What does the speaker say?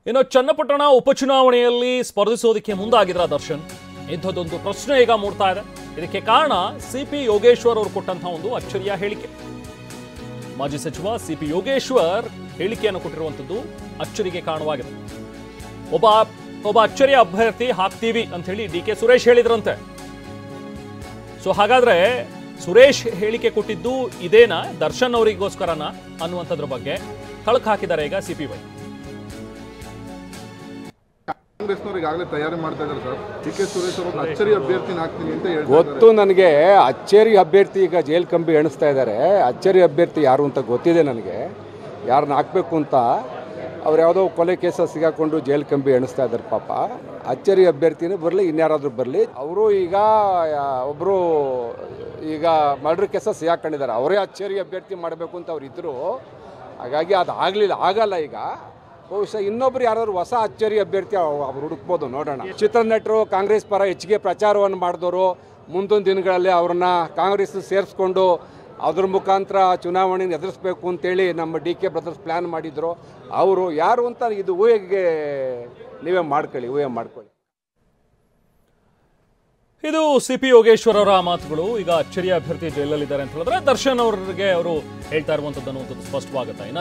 ಇನ್ನು ಚನ್ನಪಟ್ಟಣ ಉಪಚುನಾವಣೆಯಲ್ಲಿ ಸ್ಪರ್ಧಿಸೋದಕ್ಕೆ ಮುಂದಾಗಿದ್ರ ದರ್ಶನ್ ಇಂಥದ್ದೊಂದು ಪ್ರಶ್ನೆ ಈಗ ಮೂಡ್ತಾ ಇದೆ. ಇದಕ್ಕೆ ಕಾರಣ ಸಿಪಿ ಯೋಗೇಶ್ವರ್ ಅವರು ಕೊಟ್ಟಂತಹ ಒಂದು ಅಚ್ಚರಿಯ ಹೇಳಿಕೆ. ಮಾಜಿ ಸಚಿವ ಸಿಪಿ ಯೋಗೇಶ್ವರ್ ಹೇಳಿಕೆಯನ್ನು ಕೊಟ್ಟಿರುವಂತದ್ದು ಅಚ್ಚರಿಗೆ ಕಾರಣವಾಗಿದೆ. ಒಬ್ಬ ಅಚ್ಚರಿಯ ಅಭ್ಯರ್ಥಿ ಹಾಕ್ತೀವಿ ಅಂತ ಹೇಳಿ ಡಿ.ಕೆ. ಸುರೇಶ್ ಹೇಳಿದ್ರಂತೆ. ಸೊ ಹಾಗಾದ್ರೆ ಸುರೇಶ್ ಹೇಳಿಕೆ ಕೊಟ್ಟಿದ್ದು ಇದೇನಾ, ದರ್ಶನ್ ಅವರಿಗೋಸ್ಕರನ ಅನ್ನುವಂಥದ್ರ ಬಗ್ಗೆ ಕಳಕ್ ಹಾಕಿದ್ದಾರೆ ಈಗ ಸಿಪಿವೈ. ಕಾಂಗ್ರೆಸ್ನವರು ಈಗಾಗಲೇ ತಯಾರಿ ಮಾಡ್ತಾ ಇದ್ದಾರೆ ಸರ್. ಡಿ.ಕೆ. ಸುರೇಶ್ ಅವರು ಅಚ್ಚರಿ ಅಭ್ಯರ್ಥಿನ ಹಾಕ್ತೀನಿ ಅಂತ ಹೇಳ್ತಾರೆ. ಗೊತ್ತು ನನಗೆ. ಅಚ್ಚರಿ ಅಭ್ಯರ್ಥಿ ಈಗ ಜೈಲ್ ಕಂಬಿ ಎಣಿಸ್ತಾ ಇದ್ದಾರೆ. ಅಚ್ಚರಿ ಅಭ್ಯರ್ಥಿ ಯಾರು ಅಂತ ಗೊತ್ತಿದೆ ನನಗೆ, ಯಾರನ್ನ ಹಾಕಬೇಕು ಅಂತ. ಅವ್ರು ಯಾವುದೋ ಕೊಲೆ ಕೇಸ ಸಿಗಾಕೊಂಡು ಜೈಲ್ ಕಂಬಿ ಎಣಿಸ್ತಾ ಇದ್ದಾರೆ ಪಾಪ. ಅಚ್ಚರಿ ಅಭ್ಯರ್ಥಿನೇ ಬರಲಿ, ಇನ್ಯಾರಾದರೂ ಬರಲಿ. ಅವರು ಈಗ ಒಬ್ಬರು ಈಗ ಮರ್ಡರ್ ಕೇಸ ಸಿಗಾಕೊಂಡಿದ್ದಾರೆ. ಅವರೇ ಅಚ್ಚರಿ ಅಭ್ಯರ್ಥಿ ಮಾಡಬೇಕು ಅಂತ ಅವ್ರು ಇದ್ದರು. ಹಾಗಾಗಿ ಅದು ಆಗಲ್ಲ. ಈಗ ಬಹುಶಃ ಇನ್ನೊಬ್ರು ಯಾರಾದ್ರು ಹೊಸ ಅಚ್ಚರಿ ಅಭ್ಯರ್ಥಿ ಅವ್ರು ಹುಡುಕ್ಬೋದು, ನೋಡೋಣ. ಚಿತ್ರನಟರು ಕಾಂಗ್ರೆಸ್ ಪರ ಹೆಚ್ಚಿಗೆ ಪ್ರಚಾರವನ್ನು ಮಾಡಿದವರು ಮುಂದಿನ ದಿನಗಳಲ್ಲಿ ಅವ್ರನ್ನ ಕಾಂಗ್ರೆಸ್ ಸೇರಿಸ್ಕೊಂಡು ಅದ್ರ ಮುಖಾಂತರ ಚುನಾವಣೆಯನ್ನು ಎದುರಿಸಬೇಕು ಅಂತೇಳಿ ನಮ್ಮ ಡಿ.ಕೆ. ಬ್ರದರ್ಸ್ ಪ್ಲ್ಯಾನ್ ಮಾಡಿದ್ರು. ಅವರು ಯಾರು ಅಂತ ಇದು ಊಹೆಗೆ ನೀವೇ ಮಾಡ್ಕೊಳ್ಳಿ. ಇದು ಸಿಪಿ ಯೋಗೇಶ್ವರ್ ಅವರ ಮಾತುಗಳು. ಈಗ ಅಚ್ಚರಿಯ ಅಭ್ಯರ್ಥಿ ಜೈಲಲ್ಲಿದ್ದಾರೆ ಅಂತ ಹೇಳಿದ್ರೆ ದರ್ಶನ್ ಅವರಿಗೆ ಅವರು ಹೇಳ್ತಾ ಇರುವಂತದ್ದು ಅನ್ನುವಂಥದ್ದು ಸ್ಪಷ್ಟವಾಗುತ್ತೆ.